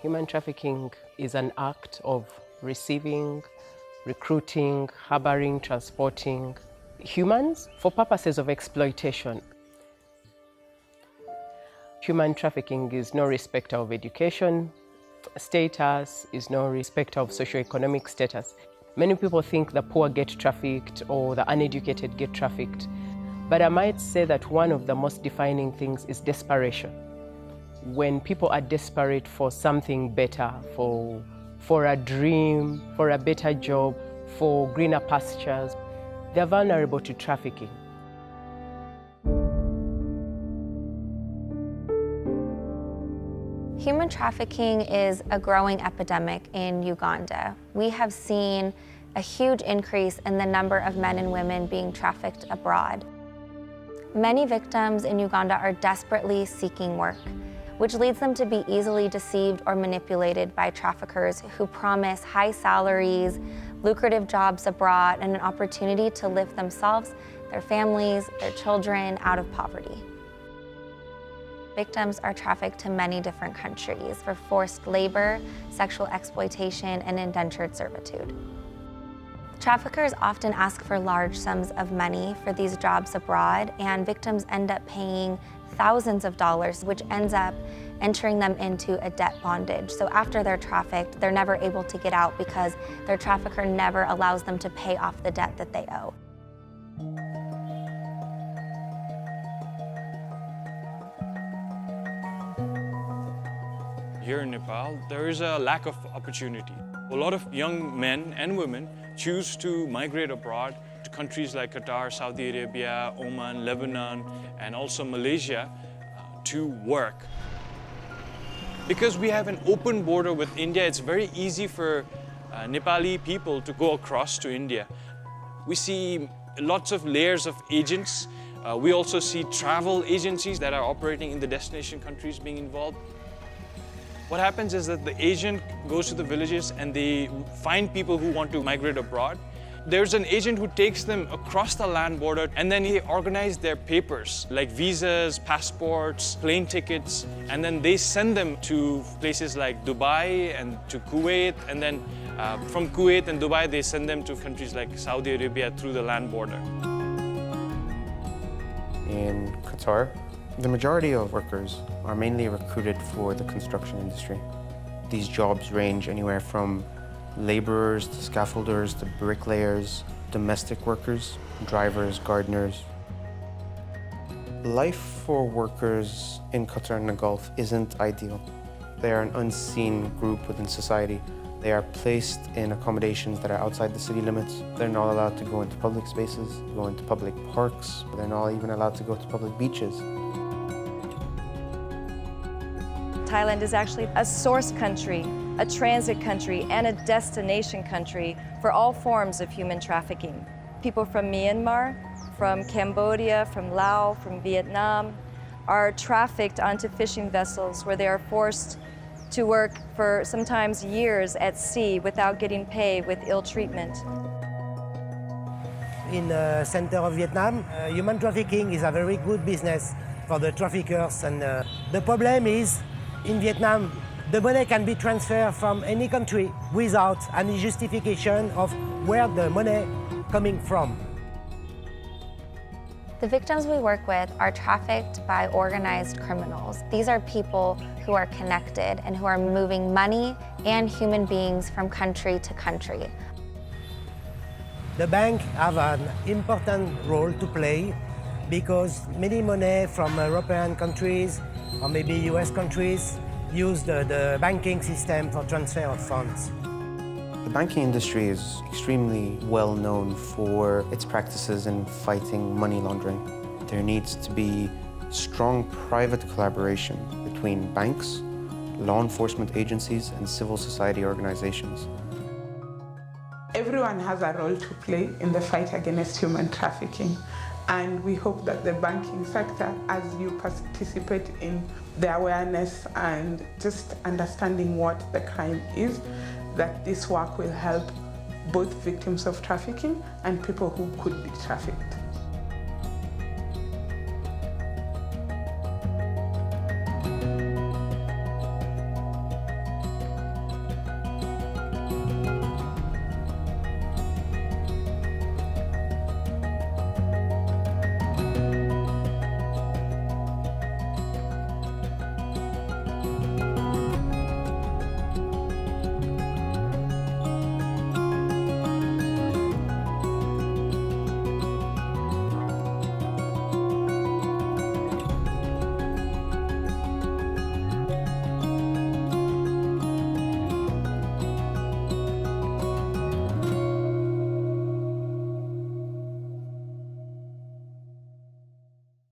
Human trafficking is an act of receiving, recruiting, harboring, transporting humans for purposes of exploitation. Human trafficking is no respecter of education status, is no respecter of socioeconomic status. Many people think the poor get trafficked or the uneducated get trafficked, but I might say that one of the most defining things is desperation. When people are desperate for something better, for a dream, for a better job, for greener pastures, they're vulnerable to trafficking. Human trafficking is a growing epidemic in Uganda. We have seen a huge increase in the number of men and women being trafficked abroad. Many victims in Uganda are desperately seeking work, which leads them to be easily deceived or manipulated by traffickers who promise high salaries, lucrative jobs abroad, and an opportunity to lift themselves, their families, their children out of poverty. Victims are trafficked to many different countries for forced labor, sexual exploitation, and indentured servitude. Traffickers often ask for large sums of money for these jobs abroad, and victims end up paying thousands of dollars, which ends up entering them into a debt bondage. So after they're trafficked, they're never able to get out because their trafficker never allows them to pay off the debt that they owe. Here in Nepal, there is a lack of opportunity. A lot of young men and women choose to migrate abroad to countries like Qatar, Saudi Arabia, Oman, Lebanon, and also Malaysia to work. Because we have an open border with India, it's very easy for Nepali people to go across to India. We see lots of layers of agents. We also see travel agencies that are operating in the destination countries being involved. What happens is that the agent goes to the villages and they find people who want to migrate abroad. There's an agent who takes them across the land border, and then he organizes their papers like visas, passports, plane tickets, and then they send them to places like Dubai and to Kuwait, and then from Kuwait and Dubai they send them to countries like Saudi Arabia through the land border. In Qatar, the majority of workers are mainly recruited for the construction industry. These jobs range anywhere from laborers to scaffolders to bricklayers, domestic workers, drivers, gardeners. Life for workers in Qatar and the Gulf isn't ideal. They are an unseen group within society. They are placed in accommodations that are outside the city limits. They're not allowed to go into public spaces, go into public parks. They're not even allowed to go to public beaches. Thailand is actually a source country, a transit country, and a destination country for all forms of human trafficking. People from Myanmar, from Cambodia, from Laos, from Vietnam are trafficked onto fishing vessels where they are forced to work for sometimes years at sea without getting paid, with ill treatment. In the center of Vietnam, human trafficking is a very good business for the traffickers, and the problem is in Vietnam, the money can be transferred from any country without any justification of where the money coming from. The victims we work with are trafficked by organized criminals. These are people who are connected and who are moving money and human beings from country to country. The bank have an important role to play because many money from European countries or maybe US countries use the banking system for transfer of funds. The banking industry is extremely well known for its practices in fighting money laundering. There needs to be strong private collaboration between banks, law enforcement agencies, and civil society organizations. Everyone has a role to play in the fight against human trafficking. And we hope that the banking sector, as you participate in the awareness and just understanding what the crime is, that this work will help both victims of trafficking and people who could be trafficked.